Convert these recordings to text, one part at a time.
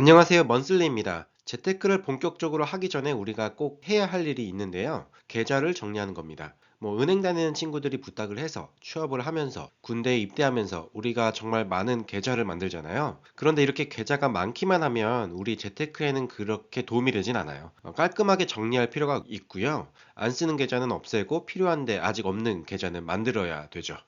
안녕하세요. 먼슬리입니다. 재테크를 본격적으로 하기 전에 우리가 꼭 해야 할 일이 있는데요. 계좌를 정리하는 겁니다. 은행 다니는 친구들이 부탁을 해서 취업을 하면서 군대에 입대하면서 우리가 정말 많은 계좌를 만들잖아요. 그런데 이렇게 계좌가 많기만 하면 우리 재테크에는 그렇게 도움이 되진 않아요. 깔끔하게 정리할 필요가 있고요. 안 쓰는 계좌는 없애고 필요한데 아직 없는 계좌는 만들어야 되죠.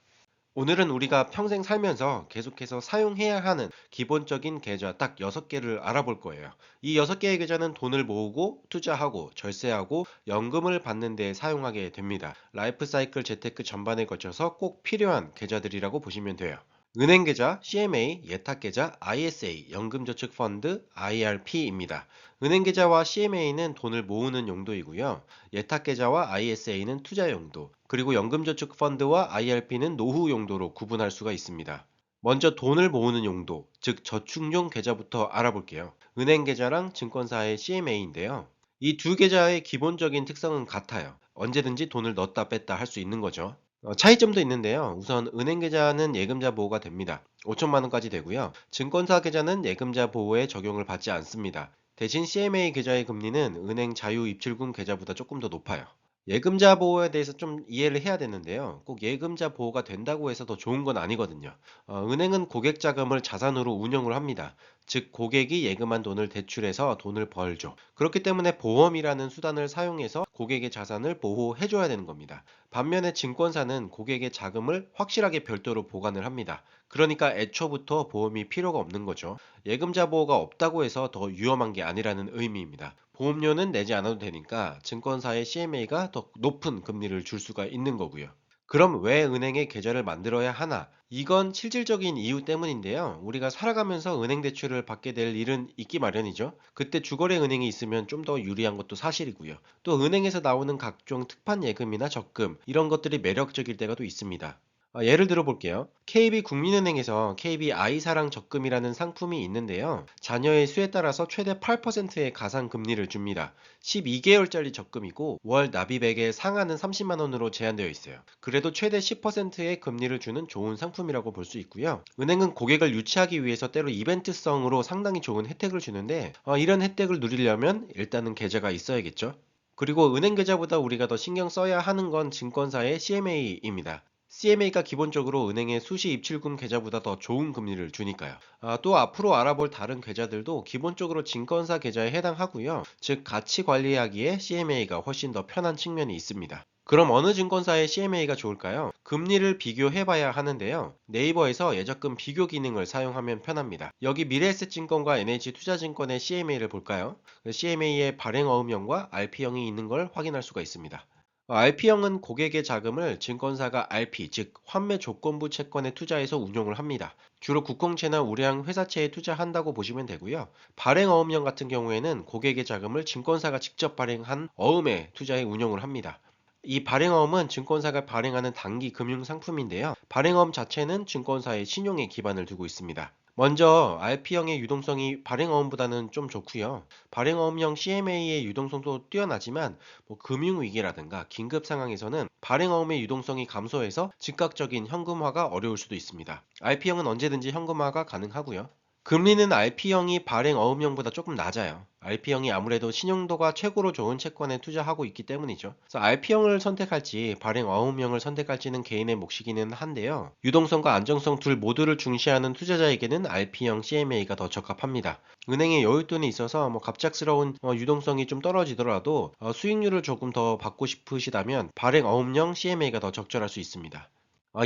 오늘은 우리가 평생 살면서 계속해서 사용해야 하는 기본적인 계좌 딱 6개를 알아볼 거예요. 이 6개의 계좌는 돈을 모으고 투자하고 절세하고 연금을 받는 데 사용하게 됩니다. 라이프 사이클 재테크 전반에 거쳐서 꼭 필요한 계좌들이라고 보시면 돼요. 은행 계좌, CMA, 예탁 계좌, ISA, 연금저축펀드, IRP입니다. 은행 계좌와 CMA는 돈을 모으는 용도이고요. 예탁 계좌와 ISA는 투자 용도, 그리고 연금저축펀드와 IRP는 노후 용도로 구분할 수가 있습니다. 먼저 돈을 모으는 용도, 즉 저축용 계좌부터 알아볼게요. 은행 계좌랑 증권사의 CMA인데요. 이 두 계좌의 기본적인 특성은 같아요. 언제든지 돈을 넣었다 뺐다 할 수 있는 거죠. 차이점도 있는데요. 우선 은행 계좌는 예금자 보호가 됩니다. 5천만 원까지 되고요. 증권사 계좌는 예금자 보호에 적용을 받지 않습니다. 대신 CMA 계좌의 금리는 은행 자유 입출금 계좌보다 조금 더 높아요. 예금자 보호에 대해서 좀 이해를 해야 되는데요. 꼭 예금자 보호가 된다고 해서 더 좋은 건 아니거든요. 은행은 고객 자금을 자산으로 운영을 합니다. 즉, 고객이 예금한 돈을 대출해서 돈을 벌죠. 그렇기 때문에 보험이라는 수단을 사용해서 고객의 자산을 보호해줘야 되는 겁니다. 반면에 증권사는 고객의 자금을 확실하게 별도로 보관을 합니다. 그러니까 애초부터 보험이 필요가 없는 거죠. 예금자 보호가 없다고 해서 더 위험한 게 아니라는 의미입니다. 보험료는 내지 않아도 되니까 증권사의 CMA가 더 높은 금리를 줄 수가 있는 거고요. 그럼 왜 은행에 계좌를 만들어야 하나? 이건 실질적인 이유 때문인데요. 우리가 살아가면서 은행 대출을 받게 될 일은 있기 마련이죠. 그때 주거래 은행이 있으면 좀 더 유리한 것도 사실이고요. 또 은행에서 나오는 각종 특판 예금이나 적금, 이런 것들이 매력적일 때가 또 있습니다. 예를 들어 볼게요. KB국민은행에서 KB 아이사랑 적금이라는 상품이 있는데요. 자녀의 수에 따라서 최대 8%의 가상금리를 줍니다. 12개월짜리 적금이고 월 납입액의 상한은 30만 원으로 제한되어 있어요. 그래도 최대 10%의 금리를 주는 좋은 상품이라고 볼 수 있고요. 은행은 고객을 유치하기 위해서 때로 이벤트성으로 상당히 좋은 혜택을 주는데 이런 혜택을 누리려면 일단은 계좌가 있어야겠죠. 그리고 은행 계좌보다 우리가 더 신경 써야 하는 건 증권사의 CMA입니다. CMA가 기본적으로 은행의 수시 입출금 계좌보다 더 좋은 금리를 주니까요. 또 앞으로 알아볼 다른 계좌들도 기본적으로 증권사 계좌에 해당하고요. 즉 같이 관리하기에 CMA가 훨씬 더 편한 측면이 있습니다. 그럼 어느 증권사의 CMA가 좋을까요? 금리를 비교해봐야 하는데요. 네이버에서 예적금 비교 기능을 사용하면 편합니다. 여기 미래에셋증권과 NH투자증권의 CMA를 볼까요? CMA의 발행어음형과 RP형이 있는 걸 확인할 수가 있습니다. RP형은 고객의 자금을 증권사가 RP, 즉 환매 조건부 채권에 투자해서 운용을 합니다. 주로 국공채나 우량 회사채에 투자한다고 보시면 되고요. 발행어음형 같은 경우에는 고객의 자금을 증권사가 직접 발행한 어음에 투자해 운용을 합니다. 이 발행어음은 증권사가 발행하는 단기 금융 상품인데요. 발행어음 자체는 증권사의 신용에 기반을 두고 있습니다. 먼저 RP형의 유동성이 발행어음보다는 좀 좋고요. 발행어음형 CMA의 유동성도 뛰어나지만 금융위기라든가 긴급 상황에서는 발행어음의 유동성이 감소해서 즉각적인 현금화가 어려울 수도 있습니다. RP형은 언제든지 현금화가 가능하고요. 금리는 RP형이 발행 어음형보다 조금 낮아요. RP형이 아무래도 신용도가 최고로 좋은 채권에 투자하고 있기 때문이죠. 그래서 RP형을 선택할지 발행 어음형을 선택할지는 개인의 몫이기는 한데요. 유동성과 안정성 둘 모두를 중시하는 투자자에게는 RP형 CMA가 더 적합합니다. 은행에 여윳돈이 있어서 갑작스러운 유동성이 좀 떨어지더라도 수익률을 조금 더 받고 싶으시다면 발행 어음형 CMA가 더 적절할 수 있습니다.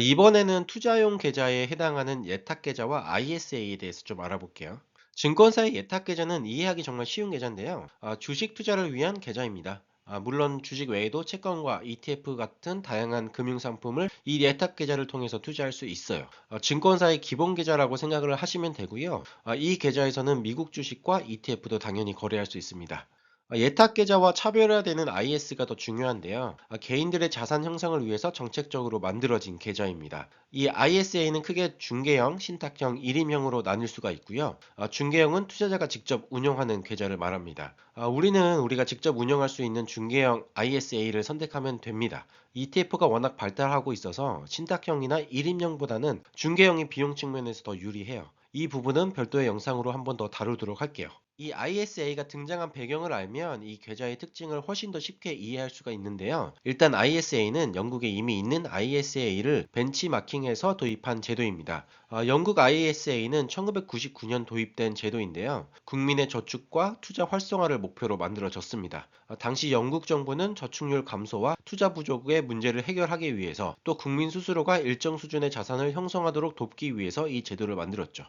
이번에는 투자용 계좌에 해당하는 예탁 계좌와 ISA에 대해서 좀 알아볼게요. 증권사의 예탁 계좌는 이해하기 정말 쉬운 계좌인데요. 주식 투자를 위한 계좌입니다. 물론 주식 외에도 채권과 ETF 같은 다양한 금융상품을 이 예탁 계좌를 통해서 투자할 수 있어요. 증권사의 기본 계좌라고 생각을 하시면 되고요. 이 계좌에서는 미국 주식과 ETF도 당연히 거래할 수 있습니다. 예탁 계좌와 차별화되는 IS가 더 중요한데요. 개인들의 자산 형성을 위해서 정책적으로 만들어진 계좌입니다. 이 ISA는 크게 중개형, 신탁형, 일임형으로 나뉠 수가 있고요. 중개형은 투자자가 직접 운영하는 계좌를 말합니다. 우리는 우리가 직접 운영할 수 있는 중개형 ISA를 선택하면 됩니다. ETF가 워낙 발달하고 있어서 신탁형이나 일임형보다는 중개형이 비용 측면에서 더 유리해요. 이 부분은 별도의 영상으로 한번 더 다루도록 할게요. 이 ISA가 등장한 배경을 알면 이 계좌의 특징을 훨씬 더 쉽게 이해할 수가 있는데요. 일단 ISA는 영국에 이미 있는 ISA를 벤치마킹해서 도입한 제도입니다. 영국 ISA는 1999년 도입된 제도인데요. 국민의 저축과 투자 활성화를 목표로 만들어졌습니다. 당시 영국 정부는 저축률 감소와 투자 부족의 문제를 해결하기 위해서 또 국민 스스로가 일정 수준의 자산을 형성하도록 돕기 위해서 이 제도를 만들었죠.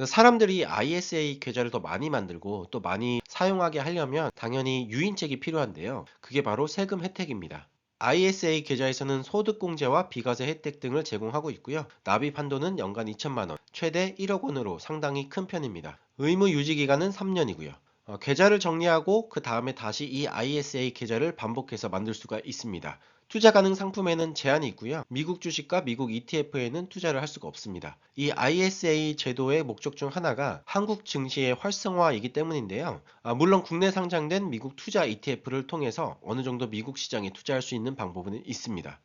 사람들이 ISA 계좌를 더 많이 만들고 또 많이 사용하게 하려면 당연히 유인책이 필요한데요. 그게 바로 세금 혜택입니다. ISA 계좌에서는 소득공제와 비과세 혜택 등을 제공하고 있고요. 납입 한도는 연간 2천만 원, 최대 1억 원으로 상당히 큰 편입니다. 의무 유지 기간은 3년이고요. 계좌를 정리하고 그 다음에 다시 이 ISA 계좌를 반복해서 만들 수가 있습니다. 투자 가능 상품에는 제한이 있고요. 미국 주식과 미국 ETF에는 투자를 할 수가 없습니다. 이 ISA 제도의 목적 중 하나가 한국 증시의 활성화이기 때문인데요. 물론 국내 상장된 미국 투자 ETF를 통해서 어느 정도 미국 시장에 투자할 수 있는 방법은 있습니다.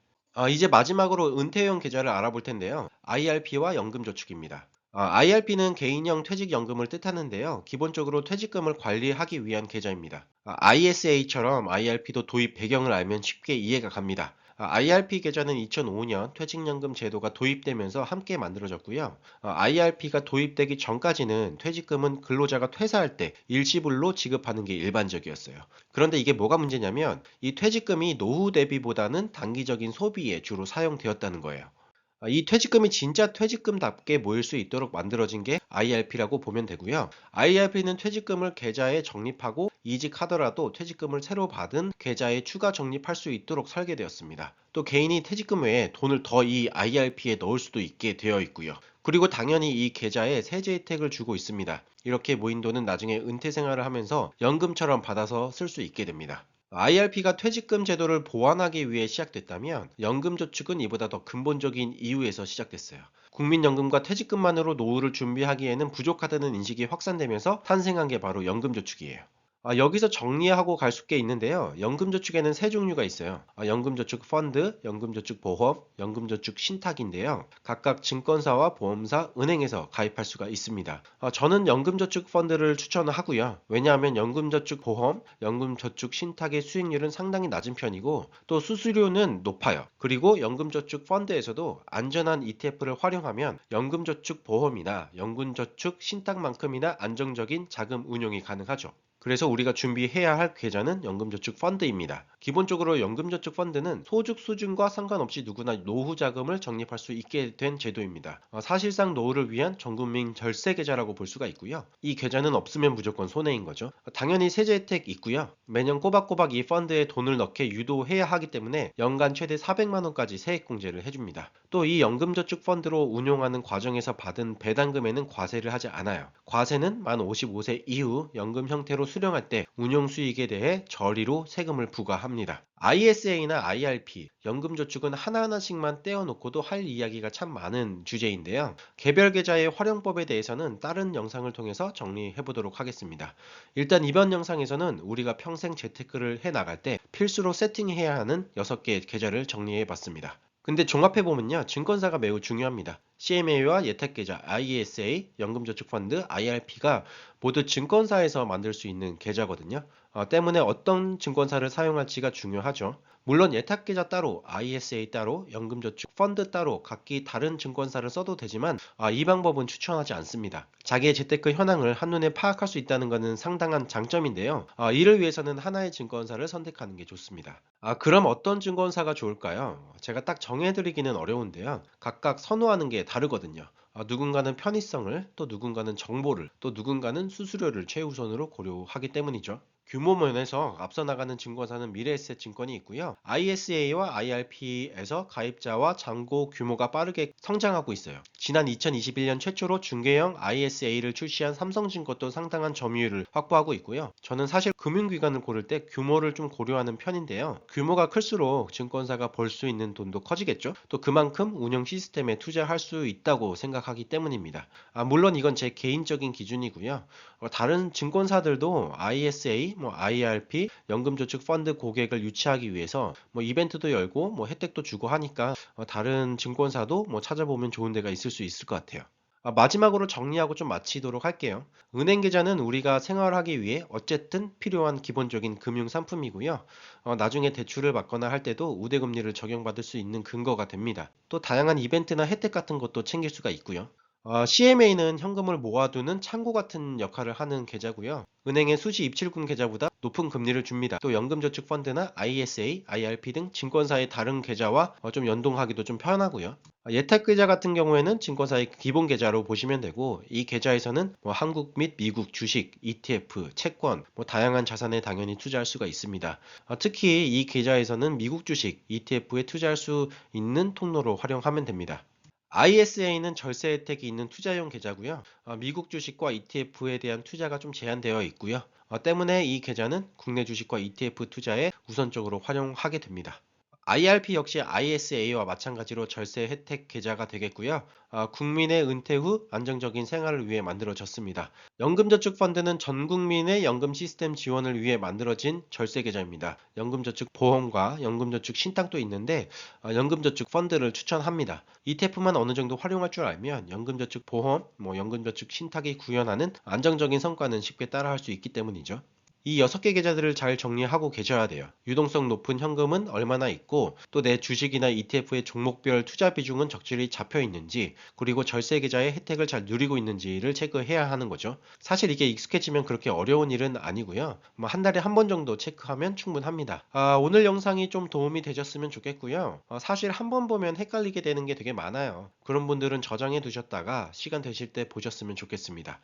이제 마지막으로 은퇴형 계좌를 알아볼 텐데요. IRP와 연금저축입니다. IRP는 개인형 퇴직연금을 뜻하는데요. 기본적으로 퇴직금을 관리하기 위한 계좌입니다. ISA처럼 IRP도 도입 배경을 알면 쉽게 이해가 갑니다. IRP 계좌는 2005년 퇴직연금 제도가 도입되면서 함께 만들어졌고요. IRP가 도입되기 전까지는 퇴직금은 근로자가 퇴사할 때 일시불로 지급하는 게 일반적이었어요. 그런데 이게 뭐가 문제냐면 이 퇴직금이 노후 대비보다는 단기적인 소비에 주로 사용되었다는 거예요. 이 퇴직금이 진짜 퇴직금답게 모일 수 있도록 만들어진 게 IRP라고 보면 되고요. IRP는 퇴직금을 계좌에 적립하고 이직하더라도 퇴직금을 새로 받은 계좌에 추가 적립할 수 있도록 설계되었습니다. 또 개인이 퇴직금 외에 돈을 더 이 IRP에 넣을 수도 있게 되어 있고요. 그리고 당연히 이 계좌에 세제 혜택을 주고 있습니다. 이렇게 모인 돈은 나중에 은퇴 생활을 하면서 연금처럼 받아서 쓸 수 있게 됩니다. IRP가 퇴직금 제도를 보완하기 위해 시작됐다면 연금저축은 이보다 더 근본적인 이유에서 시작됐어요. 국민연금과 퇴직금만으로 노후를 준비하기에는 부족하다는 인식이 확산되면서 탄생한 게 바로 연금저축이에요. 여기서 정리하고 갈 수 게 있는데요. 연금저축에는 세 종류가 있어요. 연금저축 펀드, 연금저축 보험, 연금저축 신탁인데요. 각각 증권사와 보험사, 은행에서 가입할 수가 있습니다. 저는 연금저축 펀드를 추천을 하고요. 왜냐하면 연금저축 보험, 연금저축 신탁의 수익률은 상당히 낮은 편이고 또 수수료는 높아요. 그리고 연금저축 펀드에서도 안전한 ETF를 활용하면 연금저축 보험이나 연금저축 신탁만큼이나 안정적인 자금 운용이 가능하죠. 그래서 우리가 준비해야 할 계좌는 연금저축 펀드입니다. 기본적으로 연금저축 펀드는 소득 수준과 상관없이 누구나 노후 자금을 적립할 수 있게 된 제도입니다. 사실상 노후를 위한 전국민 절세 계좌라고 볼 수가 있고요. 이 계좌는 없으면 무조건 손해인 거죠. 당연히 세제 혜택 있고요. 매년 꼬박꼬박 이 펀드에 돈을 넣게 유도해야 하기 때문에 연간 최대 400만 원까지 세액공제를 해줍니다. 또 이 연금저축 펀드로 운용하는 과정에서 받은 배당금에는 과세를 하지 않아요. 과세는 만 55세 이후 연금 형태로 수령할 때 운용 수익에 대해 저리로 세금을 부과합니다. ISA나 IRP, 연금저축은 하나하나씩만 떼어놓고도 할 이야기가 참 많은 주제인데요. 개별 계좌의 활용법에 대해서는 다른 영상을 통해서 정리해 보도록 하겠습니다. 일단 이번 영상에서는 우리가 평생 재테크를 해 나갈 때 필수로 세팅해야 하는 6개의 계좌를 정리해 봤습니다. 근데 종합해보면요, 증권사가 매우 중요합니다. CMA와 예탁계좌, ISA, 연금저축펀드, IRP가 모두 증권사에서 만들 수 있는 계좌거든요. 때문에 어떤 증권사를 사용할지가 중요하죠. 물론 예탁계좌 따로, ISA 따로, 연금저축 펀드 따로 각기 다른 증권사를 써도 되지만 이 방법은 추천하지 않습니다. 자기의 재테크 현황을 한눈에 파악할 수 있다는 것은 상당한 장점인데요. 이를 위해서는 하나의 증권사를 선택하는 게 좋습니다. 그럼 어떤 증권사가 좋을까요? 제가 딱 정해드리기는 어려운데요. 각각 선호하는 게 다르거든요. 누군가는 편의성을, 또 누군가는 정보를, 또 누군가는 수수료를 최우선으로 고려하기 때문이죠. 규모 면에서 앞서 나가는 증권사는 미래에셋증권이 있고요. ISA와 IRP에서 가입자와 잔고 규모가 빠르게 성장하고 있어요. 지난 2021년 최초로 중개형 ISA를 출시한 삼성증권도 상당한 점유율을 확보하고 있고요. 저는 사실 금융기관을 고를 때 규모를 좀 고려하는 편인데요. 규모가 클수록 증권사가 벌 수 있는 돈도 커지겠죠. 또 그만큼 운영 시스템에 투자할 수 있다고 생각하기 때문입니다. 물론 이건 제 개인적인 기준이고요. 다른 증권사들도 ISA, IRP, 연금저축펀드 고객을 유치하기 위해서 이벤트도 열고 혜택도 주고 하니까 다른 증권사도 찾아보면 좋은 데가 있을 수 있을 것 같아요. 마지막으로 정리하고 좀 마치도록 할게요. 은행 계좌는 우리가 생활하기 위해 어쨌든 필요한 기본적인 금융 상품이고요. 나중에 대출을 받거나 할 때도 우대금리를 적용받을 수 있는 근거가 됩니다. 또 다양한 이벤트나 혜택 같은 것도 챙길 수가 있고요. CMA는 현금을 모아두는 창고 같은 역할을 하는 계좌고요. 은행의 수시 입출금 계좌보다 높은 금리를 줍니다. 또 연금저축펀드나 ISA, IRP 등 증권사의 다른 계좌와 좀 연동하기도 좀 편하고요. 예탁계좌 같은 경우에는 증권사의 기본 계좌로 보시면 되고, 이 계좌에서는 뭐 한국 및 미국 주식, ETF, 채권, 뭐 다양한 자산에 당연히 투자할 수가 있습니다. 특히 이 계좌에서는 미국 주식, ETF에 투자할 수 있는 통로로 활용하면 됩니다. ISA는 절세 혜택이 있는 투자용 계좌고요. 미국 주식과 ETF에 대한 투자가 좀 제한되어 있고요. 때문에 이 계좌는 국내 주식과 ETF 투자에 우선적으로 활용하게 됩니다. IRP 역시 ISA와 마찬가지로 절세 혜택 계좌가 되겠고요. 국민의 은퇴 후 안정적인 생활을 위해 만들어졌습니다. 연금저축펀드는 전 국민의 연금 시스템 지원을 위해 만들어진 절세 계좌입니다. 연금저축보험과 연금저축 신탁도 있는데 연금저축펀드를 추천합니다. ETF만 어느 정도 활용할 줄 알면 연금저축보험, 연금저축 신탁이 구현하는 안정적인 성과는 쉽게 따라할 수 있기 때문이죠. 이 6개 계좌들을 잘 정리하고 계셔야 돼요. 유동성 높은 현금은 얼마나 있고 또 내 주식이나 ETF의 종목별 투자 비중은 적절히 잡혀 있는지, 그리고 절세 계좌의 혜택을 잘 누리고 있는지를 체크해야 하는 거죠. 사실 이게 익숙해지면 그렇게 어려운 일은 아니고요. 뭐 한 달에 한 번 정도 체크하면 충분합니다. 오늘 영상이 좀 도움이 되셨으면 좋겠고요. 사실 한 번 보면 헷갈리게 되는 게 되게 많아요. 그런 분들은 저장해 두셨다가 시간 되실 때 보셨으면 좋겠습니다.